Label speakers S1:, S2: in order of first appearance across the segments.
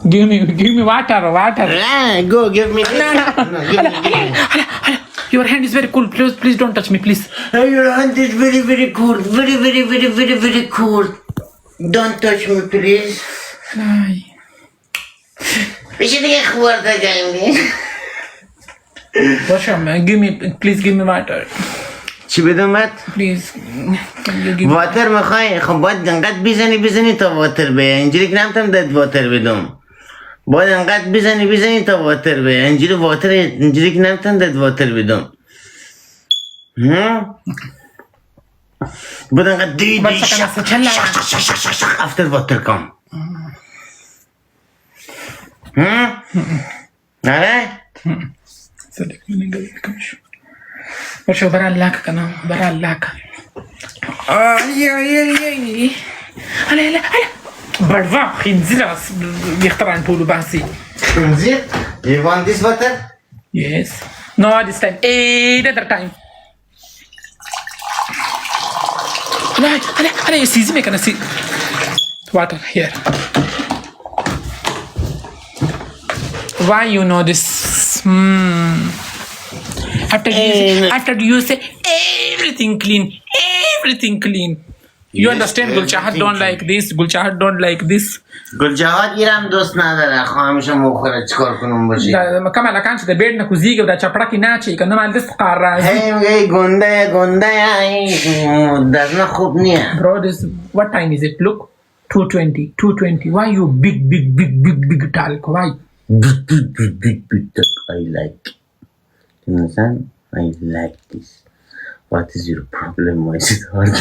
S1: Give me water.
S2: Go, give me.
S1: No. Your hand is very cool. Please don't touch me, please.
S2: Your hand is very cool. Very cool. Don't touch me, please.
S1: Ay.
S2: Is it water जाएंगे?
S1: Worsham, please give me water.
S2: چی بدم بات؟
S1: Please. Can you give me
S2: واتر میخوای؟ خب باید انقدر بزنی تا واتر به اینجوری که نمیتونم داد واتر بدم. باید انقدر بزنی تا واتر به اینجوری که نمیتونم داد واتر بدم. باید انقدر دی after water come. آره؟
S1: صدق من قلبكمش ورشو برا اللاك كنا برا اللاك اي هلا برضا خنزير بيختار عن بولو باسي
S2: خنزير؟ You want this water?
S1: Yes. No, this time. Another time. هلا you see me can I see water here. Why you know this? After you say everything clean. You understand? Gulchahat don't like this. Gulchahat don't like this.
S2: گلجهاد ایرم دوست نداره خواهمشو مخوره چکار کنم باشی
S1: كما لك عنش ده بيدنا كوزيجا وده چپڑا کی ناچي کنه مال دست قاره
S2: هی میگه گنده دزنا خوب نیه
S1: bro this what time is it look 2:20 why you big talk why
S2: big I like you understand I like this what is your problem why is it hard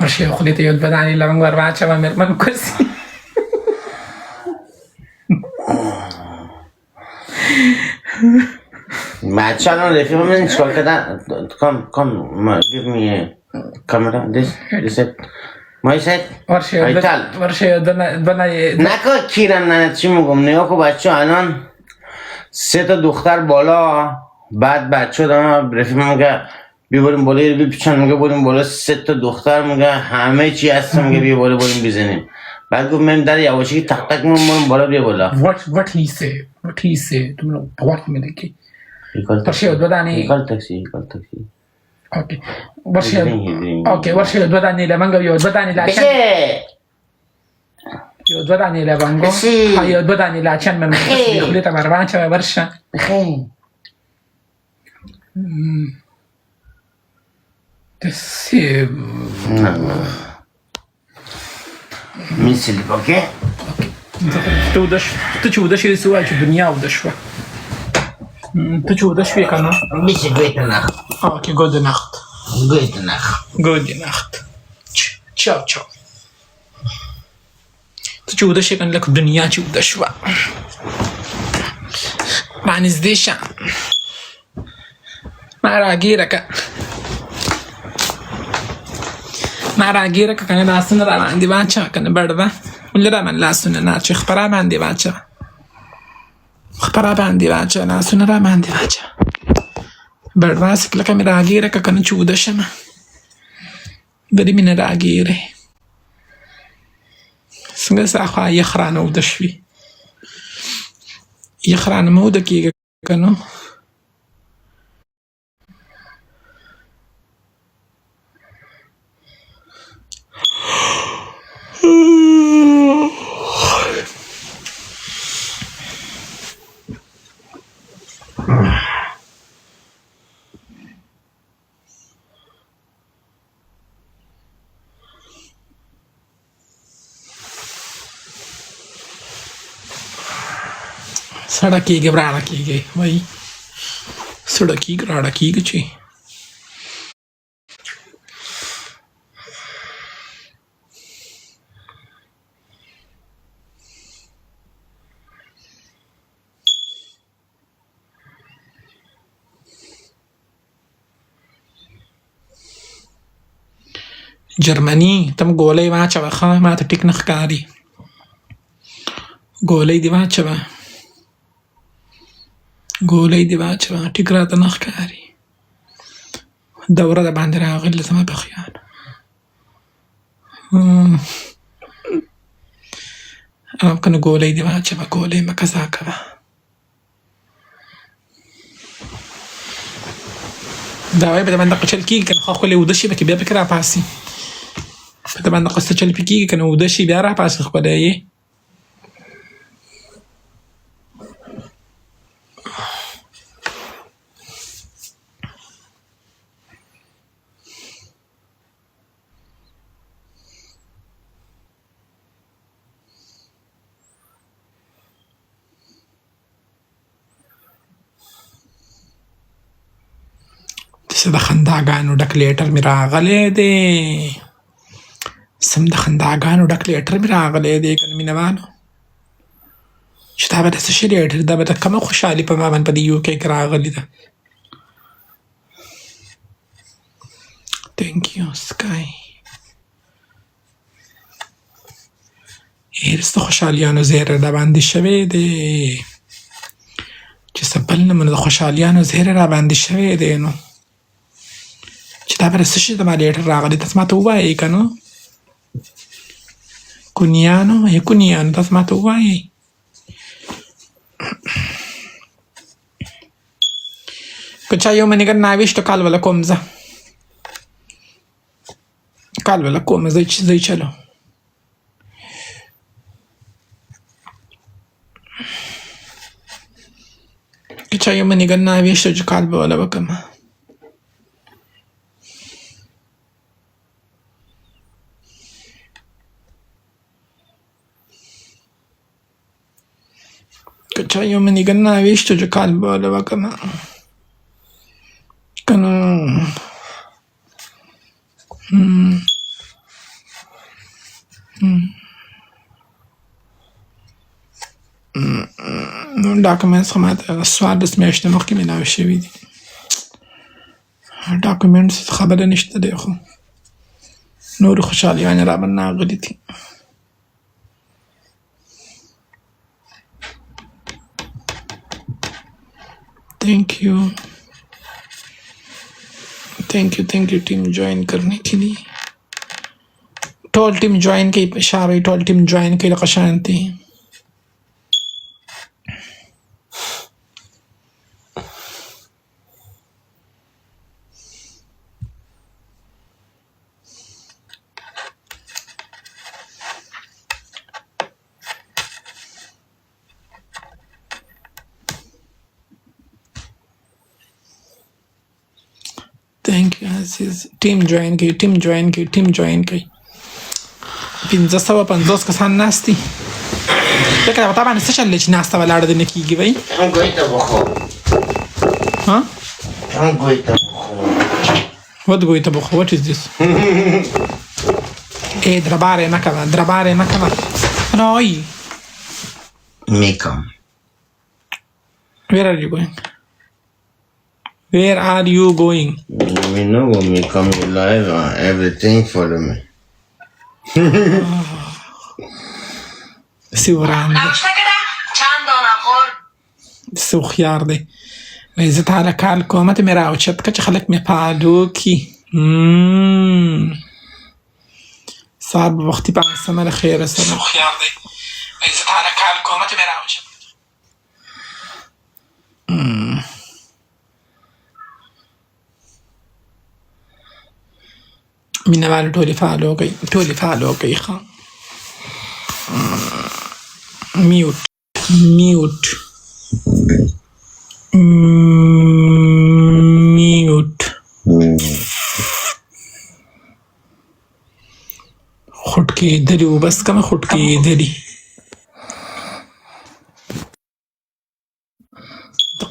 S1: ورشي خليتي يود بدعني لما نقول 4 شباب من كرسي
S2: بچه الان رفیق من چکار کردن come give me a camera this it my set
S1: ورشي يود بدعني
S2: نکا کیرم نه چی میگم نیا که بچه الان 3 تا دختر بالا بعد بچه دارم رفیق من میگه بیا بریم بالا بیا پیچن میگه بریم بالا 3 تا دختر میگه همه چی هست میگه بیا بالا بریم بزنیم بعد گفت من در یواشکی تق میمونم بالا بیا بالا
S1: what he say تو منو باور میدی ورشي يود بدعني
S2: تاکسی
S1: اوكي ورشي يود بدعني لما نقول يود بدعني لا يود بدعني لا بانجو يود بدعني لا عشان من خليتها ب4 شباب ورشه Sì.
S2: No. Mislim, okej?
S1: Ty udaš ili se uvaći dunja udaš va? Ty udaš vijeka, no?
S2: Mislim, gute Nacht.
S1: Ok, gute Nacht.
S2: Gute Nacht.
S1: Gute Nacht. Ciao. Ty udaš vijeka, lak dunja ci udaš va. Mani zdešan. Mara giraka. مع غيرك كان لاسن را عندي بانچا كان بردا ولا من لاسن ناچ خبره باندې بانچا لاسن را باندې بانچا بردا سکل کمه را غيرك كان چوده شمه بدي من را غيره څنګه ساخه يخرانه ودشوي يخرانه موده کیږي کنو सड़की घबराना की गई वही सड़की घबराना की गई जर्मनी तम गोले वहाँ चवखा मात टिक नखकारी ګولۍ دې واچوه ګولۍ دې واچوه ټیک راته نه ښکاري دوره د باندې راغلې زما په خیال او کنه ګولۍ دې واچوه ګولۍ مه قضا کوه دا وایي په د باندې چل کېږي که نه خو ښکلی اوده شي پکې بیا پکې راپاسي په د باندې قصه چل پې کېږي که نه اوده شي بیا راپاسي ښکلی یې څه د خنداګانو ډک لیټر مې راغلی دی سم د خنداګانو ډک لیټر مې راغلی دی که نه مینهوالو چې دا به د څه شي لیټر دا به د کومه خوشحالي په ما باندې په د یو کې راغلې ده تhank you sky هرڅ د خوشحالیانو زیری را باندې شوی دی چې څه بل نه منو د خوشحالیانو زیری را باندې شوی دی نو چې دا به د څه شي زما لیټر راغلی تاسو ماته ووایئ که نه کونیانو تاسو ماته ووایئ که چا یو منیګر ناویشتو کال وله کوم زه کال وله کوم ځئ چلو که چا یو منیګر ناویشتو چې کال به وله وکړم که چا یو منیګر ناویشتو چې کال به وله وکړم که نه ډاکومنټس خو ماته 14 میاشتې مخکې میلاو شوي دي ډاکومنټس خبره نشته دی خو نورې خوشحالیانې را باندې راغلي دي thank you team join करने के लिए टॉल टीम ज्वाइन की शाबाई टॉल टीम ज्वाइन की लगा Shanti thank you Aziz team join की 1550 کسان ناست دي لکه طبعا څه چل چې ناسته ولاړه دي نه کېږي وایي ها what goita بخو what is this drabare ما كمان noi
S2: Mikam
S1: where are you going
S2: we know when we come live everything for me
S1: سوران سو خيار دي وإذا تعالى كالكو ما تمرا وشت كش خلك مفعلوكي صعب وقتي بعد السنة الخير السنة سو خيار دي وإذا تعالى كالكو ما تمرا وشت من والو تولي فعلوكي خا ميوت خودکی دری و بس کم خودکی دری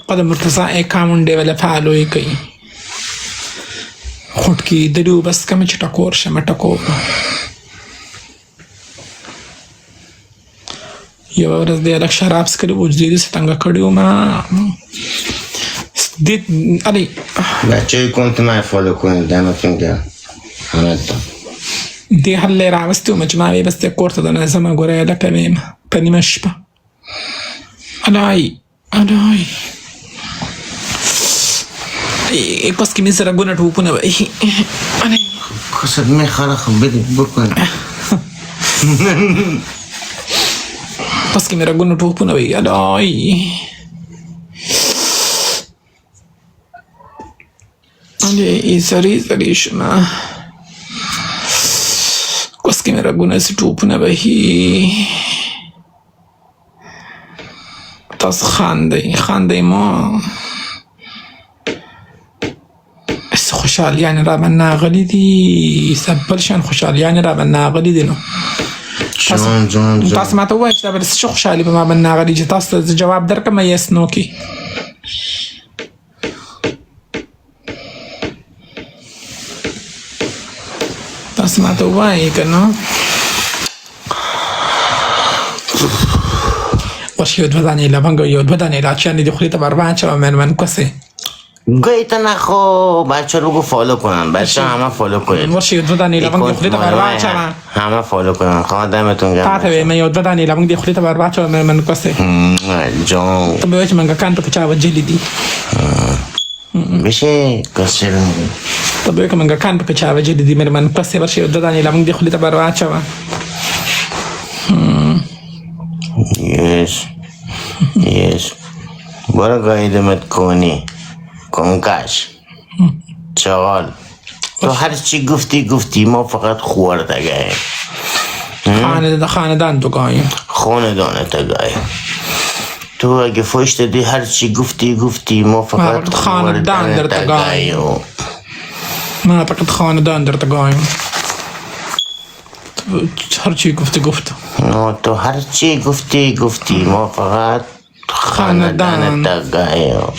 S1: قدم مرتضی اکامونده ولی فعلوی کئی خودکی دری و بس کم چټکور شمه ټکور یو ورځ د الک شراب سکري وجدي ستنګ کړیو ما دې علي
S2: بچي كنت معي فولو كون دائما فينجر هناك
S1: دې هلې راوستو مجموعه بس د کوړه د نظم غوړې لکه ویم په نیمه شپه الای بس که میزه رگونه توپونه بایی
S2: کسد میخواره خب بده بکن
S1: بس که میره گونه توپونه بایی الای ای سری شما بس که میره گونه سی توپونه بایی تاس خنده ما اس خوشحالیان را من ناغلی دی سبلشان خوشحالیان را من ناغلی دی نو
S2: جان
S1: تاس ما تو وایش دا برس چه خوشحالی به ما من ناغلی جی تاس جواب درکم یس نو کی تاس ما تو وای کنو باش یود بدانی لبنگو یود بدانی لاچانی دی خلیت بربان چه من کسی
S2: گویت نخو بچه رو بگو فالو کنن بچه همه فالو کنن
S1: باش یود بدانی لبنگو خلیت بربان چه
S2: همه فالو کنن خواه دمتون گرم
S1: تاتوی من یود بدانی لبنگ دی خلیت بربان چه من کسی
S2: جان
S1: تو بیوچ من گکان تو کچا وجلی دی
S2: بشه کسی رو میگی
S1: تو بیوچ من گکان تو کچا وجلی دی من کسی باش یود بدانی لبنگ دی خلیت بربان چه
S2: یس برو گایدمت کنی کنکش چغال تو هر چی گفتی ما فقط خورده گاهیم
S1: خاندان تو گاهیم
S2: خاندانه تا گاهیم تو اگه فشت دی هر چی گفتی ما فقط
S1: خاندان در تا گاهیم ما فقط خاندان در تا گاهیم هر چی گفت
S2: تو هر چی گفتی ما فقط خاندان تا گاهیم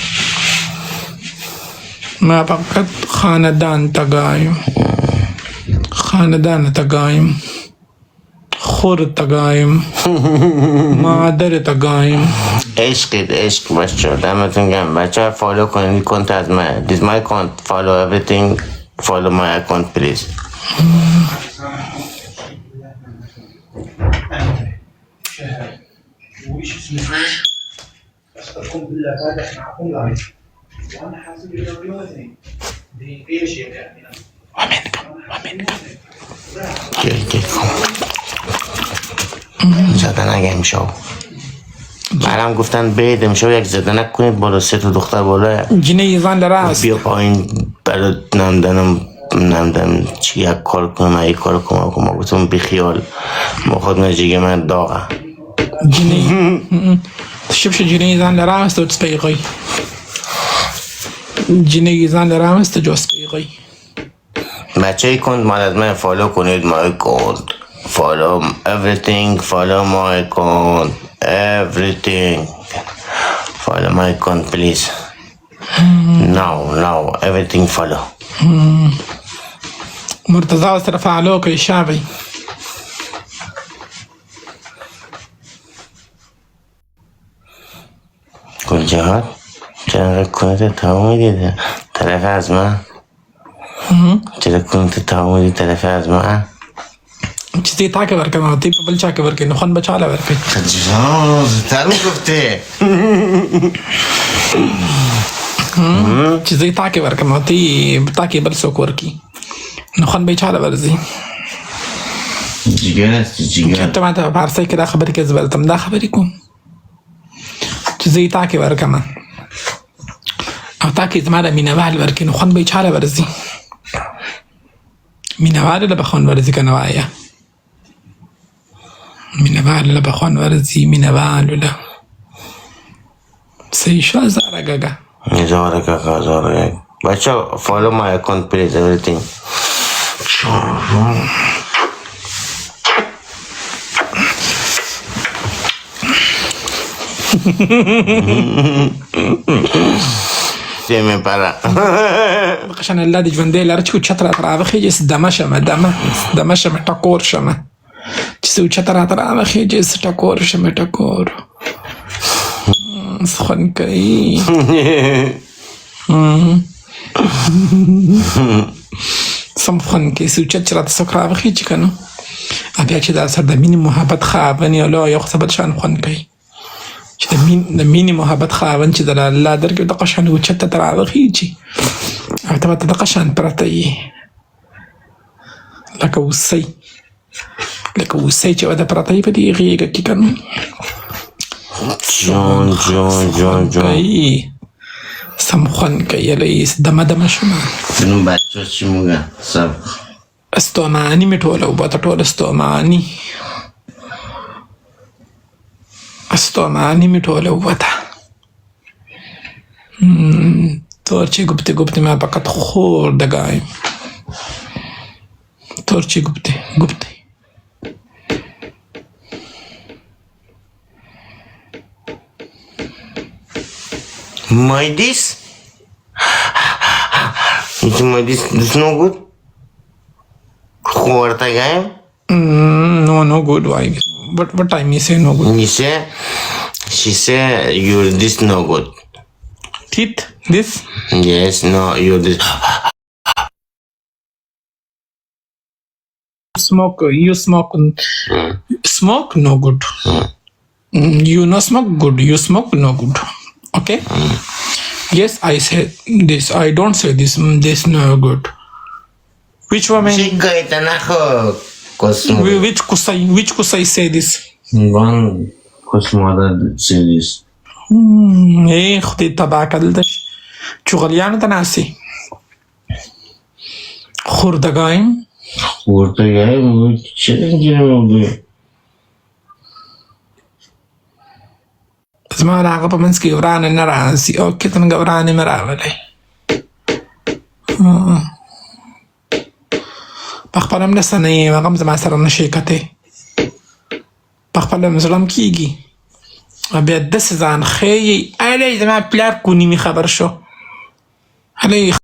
S1: ما فقط خاندان تگایم خاندان تگایم خور تگایم مادر تگایم
S2: عشق بچه دمتون گم بچه فالو کنید کنت از من this my account follow everything follow my account please
S3: وإيش اسمه بس تكون بالله فاتح معكم لايف وانا حاسب الى رياضتين دي ايش يعني
S2: زدنک امشو برام گفتن برید امشو یک زدنک کنید بالا 3 تا دختر بالا
S1: جنه ایزان لراست
S2: بیا پایین برات نمدنم چی یک کار کنم یک کار کنم گفتم بیخیال ما خود نجیگه من داغه
S1: جنه تشبش جنه ایزان لراست و تسبیقی جنه ایزان لراست جو سبیقی
S2: بچه ای کند مال از من فالو کنید ما کند follow everything follow my account everything follow my account please now everything follow
S1: مرتضى سر فعلوك يا شعبي
S2: کل جهات چرا کنید تمام دیده طرف از من چرا کنید تمام دیده طرف از من
S1: چیزی تاکه ورکه ما تیپ بلچا که ورکه نخون بچاله ورکه
S2: جان زدتر میگفته
S1: چیزی تاکه ورکه ما تاکه بلسوک ورکی نخون بچاله ورزی
S2: جیگر است جیگر
S1: انت ما تا پارسای که دا خبری که زبالتم دا خبری کن چیزی تاکه ورکه ما او تاکه زما دا مینوال ورکی نخون بچاله ورزی مینوال لبخون ورزی کنوایا مینوال لبخون ورزی مینوال ل سیشا زارگاگا
S2: زارگاگا بچه follow my account please everything سيمي برا
S1: عشان اللادي جفنديل ارتكو تشترا ترى خيجس دمشم تاكور شما تسو تشترا ترى خيجس تاكور شما تاكور سخن كاي سمخن كي سو تشترا تسكرا خيج كانو ابي اكيد اثر د مين محبت خابني لا يخسب شان خن كاي چې د مینې محبت خاوند چې د الله درکې دغه شان اوچته ته راوخیږي او ته به دغه شان پرته یې لکه اوسۍ چې به د پرته یې په دې غېږه کې که نه
S2: جون
S1: کوي سم خوند کوي رئیس دمه شومه
S2: نو بچه چی میگن سب
S1: استومانی می ټوله اوبه ته ټول استومانی می ټوله اوبه ته تورچی گفته من فقط خوردگایم تورچی گفته
S2: My this? My this is no good? خوردگایم؟
S1: No good. Why? What time you say no good?
S2: She say your this no good.
S1: Teeth? This?
S2: Yes, no, your this.
S1: You smoke. Smoke no good. You no smoke good. You smoke no good. Okay? Yes, I say this. I don't say this. This no good. Which woman?
S2: Chica itanaho cosmo.
S1: Which kusai say this?
S2: One cosmada say this.
S1: خدي تبعك دلتش شغليان تناسي خوردگایم
S2: چه نگیرم
S1: زما راغه په منځ کې ورانه نه راځي او کې څنګه ورانه مې راغلی په خپل هم داسې نه یې هغه هم زما سره نه شي کتی په خپل هم زړه م کېږي بیا داسې ځان ښیي هلئ زما پلار کوني مې خبر شو هلئ